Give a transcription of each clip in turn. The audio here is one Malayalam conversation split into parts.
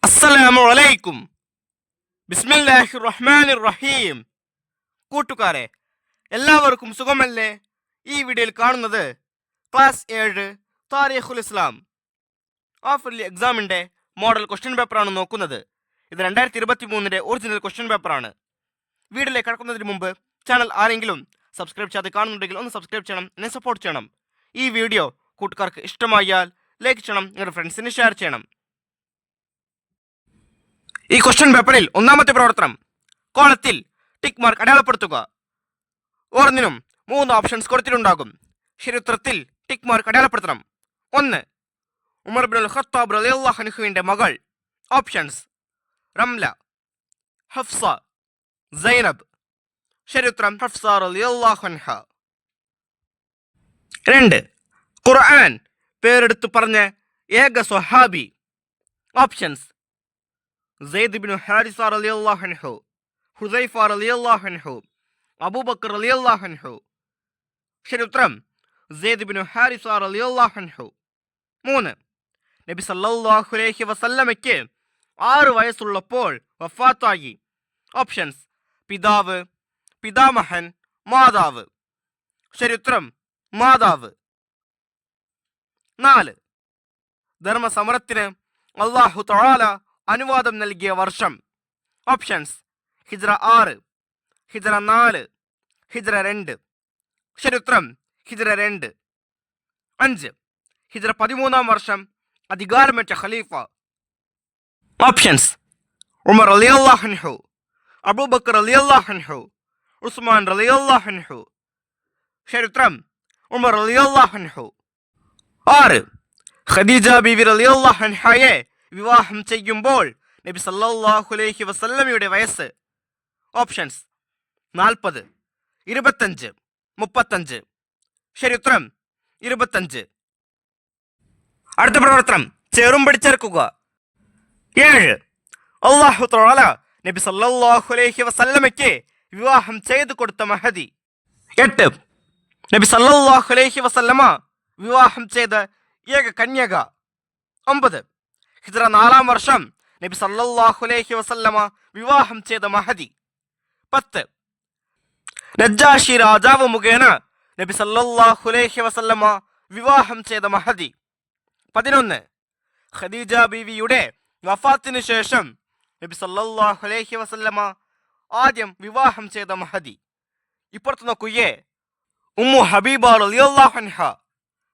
അസ്സലാമു അലൈക്കും. ബിസ്മില്ലാഹിർ റഹ്മാനിർ റഹീം. കൂട്ടുകാരെ, എല്ലാവർക്കും സുഖമല്ലേ? ഈ വീഡിയോയിൽ കാണുന്നത് ക്ലാസ് 7 താരീഖുൽ ഇസ്ലാം ഹാഫ് ഇയർലി എക്സാമിൻ്റെ മോഡൽ ക്വസ്റ്റ്യൻ പേപ്പറാണ് നോക്കുന്നത്. ഇത് 2023 ഒറിജിനൽ ക്വസ്റ്റ്യൻ പേപ്പറാണ്. വീഡിയോയിലേക്ക് കടക്കുന്നതിന് മുമ്പ് ചാനൽ ആരെങ്കിലും സബ്സ്ക്രൈബ് ചെയ്യാതെ കാണുന്നുണ്ടെങ്കിൽ ഒന്ന് സബ്സ്ക്രൈബ് ചെയ്യണം, എന്നെ സപ്പോർട്ട് ചെയ്യണം. ഈ വീഡിയോ കൂട്ടുകാർക്ക് ഇഷ്ടമായാൽ ലൈക്ക് ചെയ്യണം, നിങ്ങളുടെ ഫ്രണ്ട്സിന് ഷെയർ ചെയ്യണം. ഈ ക്വസ്റ്റ്യൻ പേപ്പറിൽ ഒന്നാമത്തെ പ്രവർത്തനം കോളത്തിൽ ടിക്ക് മാർക്ക് അടയാളപ്പെടുത്തുക. ഓരോന്നിനും 3 ഓപ്ഷൻസ് കൊടുത്തിട്ടുണ്ടാകും. ശരിയുത്തരത്തിൽ ടിക്ക് മാർക്ക് അടയാളപ്പെടുത്തണം. 1. ഉമർ ഇബ്നുൽ ഖത്താബ് റളിയല്ലാഹു അൻഹുവിന്റെ മകൾ. Options: Ramla, Hafsa, Zainab. ശരിയുത്തരം ഹഫ്സ റളിയല്ലാഹു അൻഹ. 2. ഖുർആൻ പേരെടുത്തു പറഞ്ഞ ഏക സ്വഹാബി. ഓപ്ഷൻസ്: സെയ്ദ് ഇബ്നു ഹാരിസ റളിയല്ലാഹു അൻഹു, ഹുദൈഫ റളിയല്ലാഹു അൻഹു, അബൂബക്കർ റളിയല്ലാഹു അൻഹു. ശരിയുത്തരം സെയ്ദ് ഇബ്നു ഹാരിസ റളിയല്ലാഹു അൻഹു. 3. നബി സല്ലല്ലാഹു അലൈഹി വസല്ലമയ്ക്ക് 6 വയസ്സുള്ളപ്പോൾ വഫാത്തായി. ഓപ്ഷൻസ്: പിതാവ്, പിതാമഹൻ, മാതാവ്. ശരിയുത്തരം മാതാവ്. 4. ധർമ്മസമരത്തിന് അല്ലാഹു തആല അനുവാദം നൽകിയ വർഷം. ഓപ്ഷൻസ്: ഹിജ്റ 6, ഹിജ്റ 4, ഹിജ്റ 2. ശരിയുത്തരം ഹിജ്റ 2. 5. ഹിജ്റ 13-ാം വർഷം അധികാരമേറ്റ ഖലീഫ. ഓപ്ഷൻസ്: ഉമർ റളിയല്ലാഹു അൻഹു, അബൂബക്കർ റളിയല്ലാഹു അൻഹു, ഉസ്മാൻ റളിയല്ലാഹു അൻഹു. ശരിയുത്തരം ഉമർ റളിയല്ലാഹു അൻഹു. 6. ഖദീജ ബീവി റളിയല്ലാഹു അൻഹയെ വിവാഹം ചെയ്യുമ്പോൾ നബി സല്ലല്ലാഹു അലൈഹി വസല്ലമയുടെ വയസ്സ്. ഓപ്ഷൻസ്: 40, 25, 35. ശരിയുത്തരം 25. അടുത്ത പ്രവർത്തനം ചേറും പിടിച്ചേർക്കുക. 7. അല്ലാഹു തആല നബി സല്ലല്ലാഹു അലൈഹി വസല്ലമയ്ക്ക് വിവാഹം ചെയ്തു കൊടുത്ത മഹദി. 8. നബി സല്ലല്ലാഹു അലൈഹി വസല്ലമ വിവാഹം ചെയ്ത ഏക കന്യക. 9. ഹിജ്റ 4-ാം വർഷം നബി സല്ലല്ലാഹു അലൈഹി വസല്ലമ വിവാഹം ചെയ്ത മഹദി. 10. നജ്ജാഷി രാജാവ് മുഖേന നബി സല്ലല്ലാഹു അലൈഹി വസല്ലമ വിവാഹം ചെയ്ത മഹദി. 11. ഖദീജ ബീവിയുടെ വഫാത്തിന് ശേഷം നബി സല്ലല്ലാഹു അലൈഹി വസല്ലമ ആദ്യം വിവാഹം ചെയ്ത മഹദി. ഇപ്പുറത്ത് നോക്കുകയെ. ഉമ്മു ഹബീബ റളിയല്ലാഹു അൻഹ.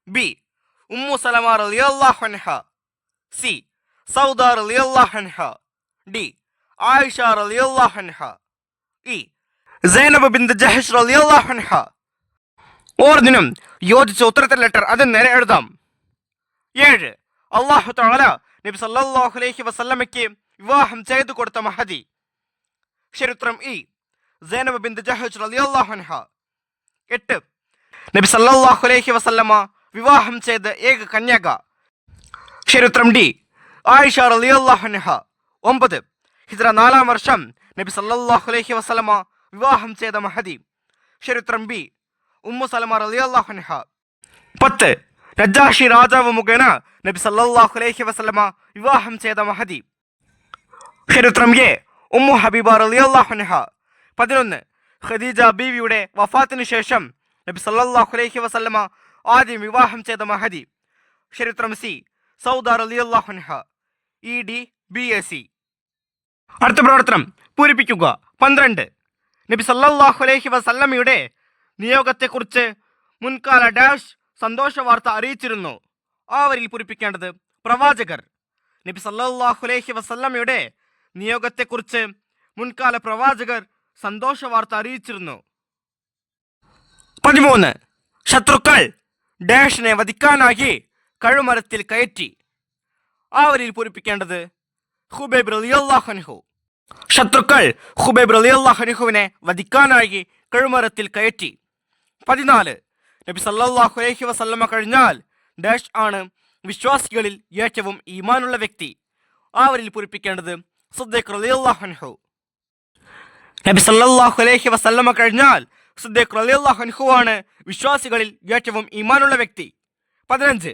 ബി. ഉമ്മു സലമ റളിയല്ലാഹു അൻഹ. സി. സൗദ റളിയല്ലാഹു അൻഹ. ഡി. ആയിഷ റളിയല്ലാഹു അൻഹ. ഇ. സൈനബ് ബിൻത് ജഹ്ഷ് റളിയല്ലാഹു അൻഹ. ഓരോന്നിനും യോജിച്ച ഉത്തരത്തിന്റെ ലെറ്റർ അതിന് നേരെ എഴുതാം. 7. അല്ലാഹു തആല നബി സല്ലല്ലാഹു അലൈഹി വസല്ലമയ്ക്ക് വിവാഹം ചെയ്തു കൊടുത്ത മഹദി. ശരിയുത്തരം ഇ. സൈനബ് ബിൻത് ജഹ്ഷ് റളിയല്ലാഹു അൻഹ. 8. നബി സല്ലല്ലാഹു അലൈഹി വസല്ലമ വിവാഹം ചെയ്ത ഏക കന്യക. ശരിയുത്തരം ഡി. ആയിഷ റളിയല്ലാഹു അൻഹ. 9. ഹിജ്റ 4-ാം വർഷം നബി സല്ലല്ലാഹു അലൈഹി വസല്ലമ വിവാഹം ചെയ്ത മഹദി. ശരിയുത്തരം ബി. ഉമ്മു സലമ റളിയല്ലാഹു അൻഹ. 10. നജ്ജാഷി രാജാവ് മുഖേന നബി സല്ലല്ലാഹു അലൈഹി വസല്ലമ വിവാഹം ചെയ്ത മഹദി. ശരിയുത്തരം എ. ഉമ്മു ഹബീബ റളിയല്ലാഹു അൻഹ. 11. ഖദീജ ബീവിയുടെ വഫാത്തിന് ശേഷം നബി സല്ലല്ലാഹു അലൈഹി വസല്ലമ ആദ്യം വിവാഹം ചെയ്ത മഹദി. ശരിയുത്തരം സി. സൗദ റളിയല്ലാഹു അൻഹ. E, D, B, A, C. അടുത്ത പ്രവർത്തനം പൂരിപ്പിക്കുക. 12. നബി സല്ലല്ലാഹു അലൈഹി വസല്ലമയുടെ നിയോഗത്തെക്കുറിച്ച് മുൻകാല ഡാഷ് സന്തോഷ വാർത്ത അറിയിച്ചിരുന്നു. ആ വരിയിൽ പൂരിപ്പിക്കേണ്ടത് പ്രവാചകർ. നബി സല്ലല്ലാഹു അലൈഹി വസല്ലമയുടെ നിയോഗത്തെക്കുറിച്ച് മുൻകാല പ്രവാചകർ സന്തോഷ വാർത്ത അറിയിച്ചിരുന്നു. 13. ശത്രുക്കൾ ഡാഷിനെ വധിക്കാനായി കഴുമരത്തിൽ കയറ്റി. ആ വരിയിൽ പൂരിപ്പിക്കേണ്ടത് ഖുബൈബ് റളിയല്ലാഹു അൻഹു. ശത്രുക്കൾ ഖുബൈബ് റളിയല്ലാഹു അൻഹുവിനെ വധിക്കാനായി കഴുമരത്തിൽ കയറ്റി. 14. നബി സല്ലല്ലാഹു അലൈഹി വസല്ലമ കഴിഞ്ഞാൽ ഡാഷ് ആണ് വിശ്വാസികളിൽ ഏറ്റവും ഈമാനുള്ള വ്യക്തി. ആ വരിയിൽ പൂരിപ്പിക്കേണ്ടത് സിദ്ദീഖ് റളിയല്ലാഹു അൻഹു. നബി സല്ലല്ലാഹു അലൈഹി വസല്ലമ കഴിഞ്ഞാൽ സിദ്ദീഖ് റളിയല്ലാഹു അൻഹു ആണ് വിശ്വാസികളിൽ ഏറ്റവും ഈമാനുള്ള വ്യക്തി. 15.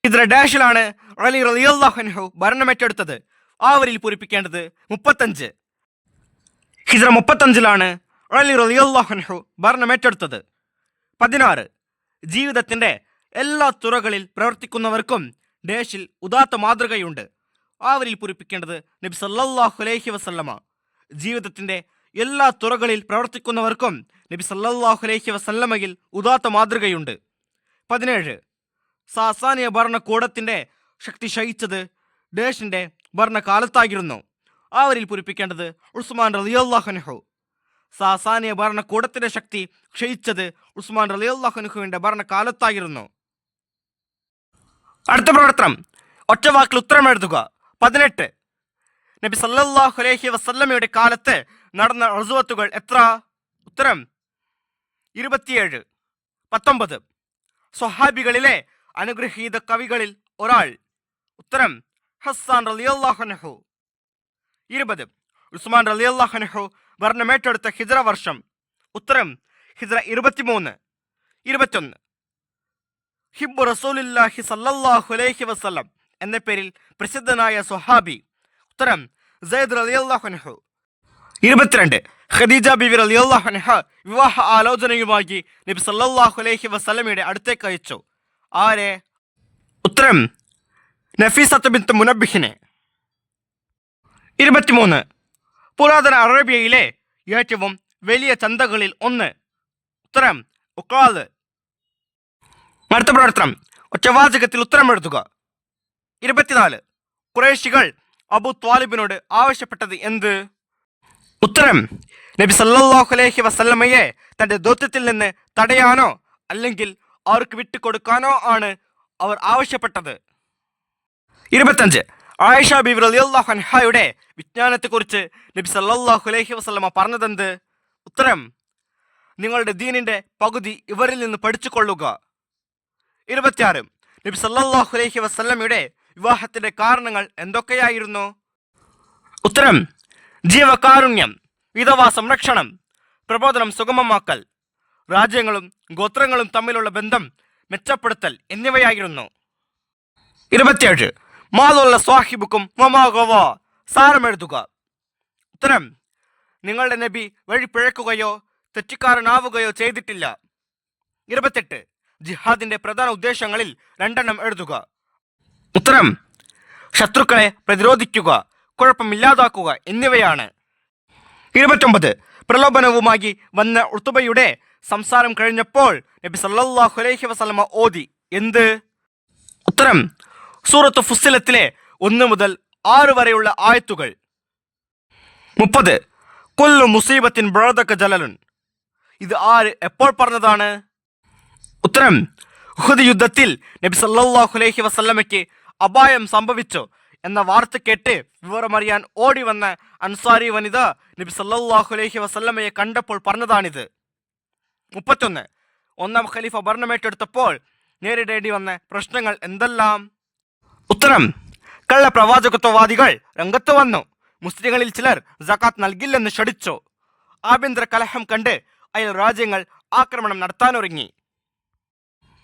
ഹിജ്റ ഡാഷിലാണ് അലി റളിയല്ലാഹു അൻഹു ഭരണമേറ്റെടുത്തത്. ആവരിൽ പൂരിപ്പിക്കേണ്ടത് 35. ഹിജ്റ 35-ലാണ് അലി റളിയല്ലാഹു അൻഹു ഭരണമേറ്റെടുത്തത്. 16. ജീവിതത്തിന്റെ എല്ലാ തുറകളിൽ പ്രവർത്തിക്കുന്നവർക്കും ഡേഷിൽ ഉദാത്ത മാതൃകയുണ്ട്. ആവരിൽ പൂരിപ്പിക്കേണ്ടത് നബി സല്ലല്ലാഹു അലൈഹി വസല്ലമ. ജീവിതത്തിന്റെ എല്ലാ തുറകളിൽ പ്രവർത്തിക്കുന്നവർക്കും നബി സല്ലല്ലാഹു അലൈഹി വസല്ലമയിൽ ഉദാത്ത മാതൃകയുണ്ട്. 17. സാസാനിയ ഭരണകൂടത്തിന്റെ ശക്തി ക്ഷയിച്ചത് ഡേഷിന്റെ ഭരണകാലത്തായിരുന്നു. ആവരിൽ പൂരിപ്പിക്കേണ്ടത് ഉസ്മാൻ റളിയല്ലാഹു അൻഹു. സാസാനിയ ഭരണകൂടത്തിന്റെ ശക്തി ക്ഷയിച്ചത് ഉസ്മാൻ റളിയല്ലാഹു അൻഹുവിന്റെ ഭരണകാലത്തായിരുന്നു. അടുത്ത പ്രവർത്തനം ഒറ്റവാക്കിൽ ഉത്തരം എഴുതുക. 18. നബി സല്ലല്ലാഹു അലൈഹി വസല്ലമയുടെ കാലത്ത് നടന്ന ഉസ്വത്തുകൾ എത്ര? ഉത്തരം 27. 19. സ്വഹാബികളിലെ അനുഗ്രഹീത കവികളിൽ ഒരാൾ. ഉത്തരം ഹസ്സാൻ റളിയല്ലാഹു അൻഹു. 20. ഉസ്മാൻ റളിയല്ലാഹു അൻഹു ഭരണമേറ്റെടുത്ത ഹിജ്റ വർഷം. ഉത്തരം ഹിജ്റ 23. 21. ഹിബ്ബു റസൂലുള്ളാഹി സല്ലല്ലാഹു അലൈഹി വസല്ലം എന്ന പേരിൽ പ്രസിദ്ധനായ സ്വഹാബി. ഉത്തരം സയ്യിദ് റളിയല്ലാഹു അൻഹു. 22. ഖദീജ ബിവി റളിയല്ലാഹു അൻഹ വിവാഹ ആലോചനയുമായി നബി സല്ലല്ലാഹു അലൈഹി വസല്ലമയുടെ അടുത്തേക്ക് അയച്ചു. ആരെ? ഉത്തരം നഫീസത്ത് ബിൻത് മുനബ്ബിഹിനെ. 23. പുരാതന അറേബ്യയിലെ ഏറ്റവും വലിയ ചന്തകളിൽ ഒന്ന്. ഉത്തരം ഉഖാദ്. അടുത്ത പ്രവർത്തനം ഒറ്റവാചകത്തിൽ ഉത്തരം എഴുതുക. 24. ഖുറൈശികൾ അബൂ ത്വാലിബിനോട് ആവശ്യപ്പെട്ടത് എന്ത്? ഉത്തരം നബി സല്ലല്ലാഹു അലൈഹി വസല്ലമയെ തന്റെ ദൗത്യത്തിൽ നിന്ന് തടയാനോ അല്ലെങ്കിൽ അവർക്ക് വിട്ടുകൊടുക്കാനോ ആണ് അവർ ആവശ്യപ്പെട്ടത്. 25. ആയിഷ ബിബി റളിയല്ലാഹു അൻഹയുടെ വിജ്ഞാനത്തെക്കുറിച്ച് നബി സല്ലല്ലാഹു അലൈഹി വസല്ലമ പറഞ്ഞതെന്ത്? ഉത്തരം നിങ്ങളുടെ ദീനിന്റെ പകുതി ഇവരിൽ നിന്ന് പഠിച്ചു കൊള്ളുക. 26. നബി സല്ലല്ലാഹു അലൈഹി വസല്ലമയുടെ വിവാഹത്തിന്റെ കാരണങ്ങൾ എന്തൊക്കെയായിരുന്നു? ഉത്തരം ജീവകാരുണ്യം, വിധവാ സംരക്ഷണം, പ്രബോധനം സുഗമമാക്കൽ, രാജ്യങ്ങളും ഗോത്രങ്ങളും തമ്മിലുള്ള ബന്ധം മെച്ചപ്പെടുത്തൽ എന്നിവയായിരുന്നു. 27. മാലുള്ള സ്വാഹിബുക്കും മമാഗവ സാരമെഴുതുക. ഉത്തരം നിങ്ങളുടെ നബി വഴി പിഴക്കുകയോ തെറ്റിക്കാരനാവുകയോ ചെയ്തിട്ടില്ല. 28. ജിഹാദിന്റെ പ്രധാന ഉദ്ദേശങ്ങളിൽ 2 എഴുതുക. ഉത്തരം ശത്രുക്കളെ പ്രതിരോധിക്കുക, കുഴപ്പമില്ലാതാക്കുക എന്നിവയാണ്. 29. പ്രലോഭനവുമായി വന്ന ഉത്ബയുടെ സംസാരം കഴിഞ്ഞപ്പോൾ നബി സല്ലല്ലാഹു അലൈഹി വസല്ലമ ഓതി എന്ത്? ഉത്തരം സൂറത്ത് ഫുസ്സിലത്തിലെ 1 മുതൽ 6 വരെയുള്ള ആയത്തുകൾ. 30. കുല്ലു മുസീബത്തിൻ ബഅദക ജലലുൻ. ഇത് ആര് എപ്പോൾ പറഞ്ഞതാണ്? ഉത്തരം ഉഹദ് യുദ്ധത്തിൽ നബി സല്ലല്ലാഹു അലൈഹി വസല്ലമയ്ക്ക് അപായം സംഭവിച്ചു എന്ന വാർത്ത കേട്ട് വിവരമറിയാൻ ഓടി വന്ന അൻസാരി വനിത നബി സല്ലല്ലാഹു അലൈഹി വസല്ലമയെ കണ്ടപ്പോൾ പറഞ്ഞതാണിത്. 31. 1-ാം ഖലീഫ ഭരണമേറ്റെടുത്തപ്പോൾ നേരിടേണ്ടി വന്ന പ്രശ്നങ്ങൾ എന്തെല്ലാം? ഉത്തരം കള്ള പ്രവാചകത്വവാദികൾ രംഗത്ത് വന്നു. മുസ്ലിങ്ങളിൽ ചിലർ സകാത്ത് നൽകില്ലെന്ന് ക്ഷണിച്ചു. ആഭ്യന്തര കലഹം കണ്ട് അയൽ രാജ്യങ്ങൾ ആക്രമണം നടത്താനൊരുങ്ങി.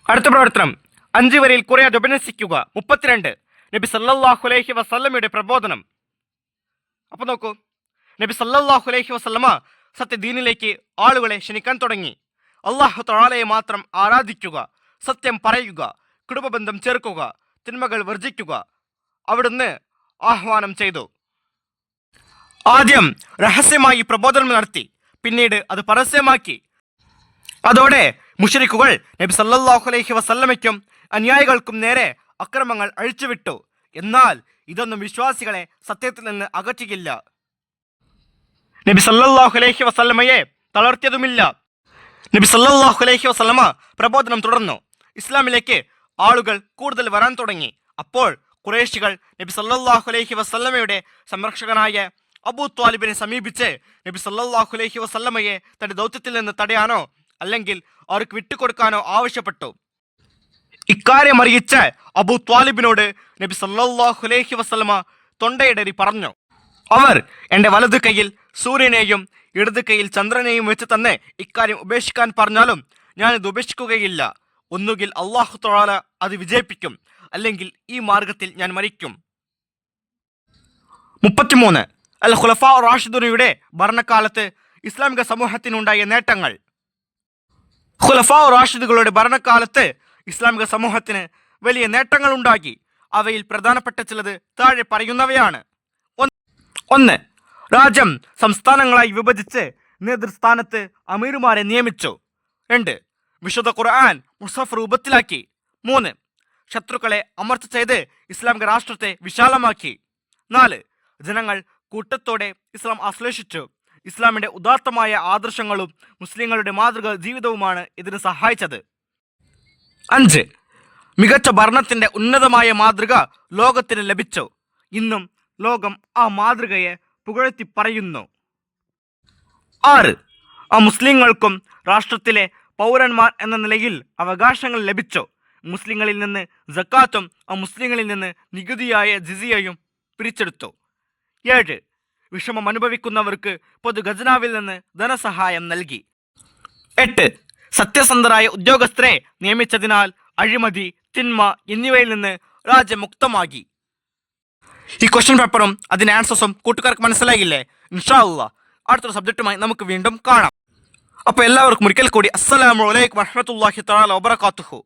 അടുത്ത പ്രവർത്തനം 5 വരിയിൽ കുറയാതെ അഭിനയിക്കുക. 32. നബി സല്ലല്ലാഹു അലൈഹി വസല്ലമയുടെ പ്രബോധനം. അപ്പൊ നോക്കൂ, നബി സല്ലല്ലാഹു അലൈഹി വസല്ലമ സത്യദീനിലേക്ക് ആളുകളെ ക്ഷണിക്കാൻ തുടങ്ങി. അല്ലാഹു തആലയെ മാത്രം ആരാധിക്കുക, സത്യം പറയുക, കുടുംബബന്ധം ചേർക്കുക, തിന്മകൾ വർജിക്കുക അവിടുന്ന് ആഹ്വാനം ചെയ്തു. ആദ്യം രഹസ്യമായി പ്രബോധനം നടത്തി, പിന്നീട് അത് പരസ്യമാക്കി. അതോടെ മുശ്രിക്കുകൾ നബി സല്ലല്ലാഹു അലൈഹി വസല്ലമയ്ക്കും അനുയായികൾക്കും നേരെ അക്രമങ്ങൾ അഴിച്ചുവിട്ടു. എന്നാൽ ഇതൊന്നും വിശ്വാസികളെ സത്യത്തിൽ നിന്ന് അകറ്റിയില്ല. നബി സല്ലല്ലാഹു അലൈഹി വസല്ലമയെ തളർത്തിയതുമില്ല. നബി സല്ലല്ലാഹു അലൈഹി വസല്ലമ പ്രബോധനം തുടർന്നു. ഇസ്ലാമിലേക്ക് ആളുകൾ കൂടുതൽ വരാൻ തുടങ്ങി. അപ്പോൾ ഖുറൈശികൾ നബി സല്ലല്ലാഹു അലൈഹി വസല്ലമയുടെ സംരക്ഷകനായ അബൂ ത്വാലിബിനെ സമീപിച്ച് നബി സല്ലല്ലാഹു അലൈഹി വസല്ലമയെ തന്റെ ദൗത്യത്തിൽ നിന്ന് തടയാനോ അല്ലെങ്കിൽ അവർക്ക് വിട്ടുകൊടുക്കാനോ ആവശ്യപ്പെട്ടു. ഇക്കാര്യം അറിയിച്ച അബൂ ത്വാലിബിനോട് നബി സല്ലല്ലാഹു അലൈഹി വസല്ലമ തൊണ്ടയിടറി പറഞ്ഞു, അവർ എൻ്റെ വലതു കൈയിൽ സൂര്യനെയും ഇടതു കൈയിൽ ചന്ദ്രനെയും വെച്ച് തന്നെ ഇക്കാര്യം ഉപേക്ഷിക്കാൻ പറഞ്ഞാലും ഞാനിത് ഉപേക്ഷിക്കുകയില്ല. ഒന്നുകിൽ അല്ലാഹു തആല അത് വിജയിപ്പിക്കും, അല്ലെങ്കിൽ ഈ മാർഗത്തിൽ ഞാൻ മരിക്കും. 33 അൽ ഖുലഫാ റാഷിദുനയുടെ ഭരണകാലത്ത് ഇസ്ലാമിക സമൂഹത്തിനുണ്ടായ നേട്ടങ്ങൾ. ഖുലഫാ റാഷിദുകളുടെ ഭരണകാലത്ത് ഇസ്ലാമിക സമൂഹത്തിന് വലിയ നേട്ടങ്ങൾ ഉണ്ടാക്കി. അവയിൽ പ്രധാനപ്പെട്ട ചിലത് താഴെ പറയുന്നവയാണ്. 1. രാജ്യം സംസ്ഥാനങ്ങളായി വിഭജിച്ച് നേതൃസ്ഥാനത്ത് അമീറുമാരെ നിയമിച്ചു. 2. വിശുദ്ധ ഖുർആൻ മുസഫ് രൂപത്തിലാക്കി. 3. ശത്രുക്കളെ അമർച്ച ചെയ്ത് ഇസ്ലാമിക രാഷ്ട്രത്തെ വിശാലമാക്കി. 4. ജനങ്ങൾ കൂട്ടത്തോടെ ഇസ്ലാം ആശ്ലേഷിച്ചു. ഇസ്ലാമിന്റെ ഉദാത്തമായ ആദർശങ്ങളും മുസ്ലിങ്ങളുടെ മാതൃക ജീവിതവുമാണ് ഇതിന് സഹായിച്ചത്. 5. മികച്ച ഭരണത്തിന്റെ ഉന്നതമായ മാതൃക ലോകത്തിന് ലഭിച്ചു. ഇന്നും ലോകം ആ മാതൃകയെ പുകഴ്ത്തി പറയുന്നു. 6. മുസ്ലിങ്ങൾക്കും രാഷ്ട്രത്തിലെ പൗരന്മാർ എന്ന നിലയിൽ അവകാശങ്ങൾ ലഭിച്ചു. മുസ്ലിങ്ങളിൽ നിന്ന് സക്കാത്തും മുസ്ലിങ്ങളിൽ നിന്ന് നികുതിയായ ജിസിയയും പിരിച്ചെടുത്തു. 7. വിഷമം അനുഭവിക്കുന്നവർക്ക് പൊതു ഖജനാവിൽ നിന്ന് ധനസഹായം നൽകി. 8. സത്യസന്ധരായ ഉദ്യോഗസ്ഥരെ നിയമിച്ചതിനാൽ അഴിമതി, തിന്മ എന്നിവയിൽ നിന്ന് രാജ്യം മുക്തമാക്കി. ഈ ക്വസ്റ്റ്യൻ പേപ്പറും അതിൻ്റെ ആൻസേഴ്സും കൂട്ടുകാർക്ക് മനസ്സിലായില്ലേ? ഇൻഷാ അല്ലാഹ് അടുത്തൊരു സബ്ജക്റ്റുമായി നമുക്ക് വീണ്ടും കാണാം. അപ്പോൾ എല്ലാവർക്കും ഒരിക്കൽ കൂടി അസ്സലാമു അലൈക്കും വറഹ്മത്തുള്ളാഹി തആല വബറകാതുഹു.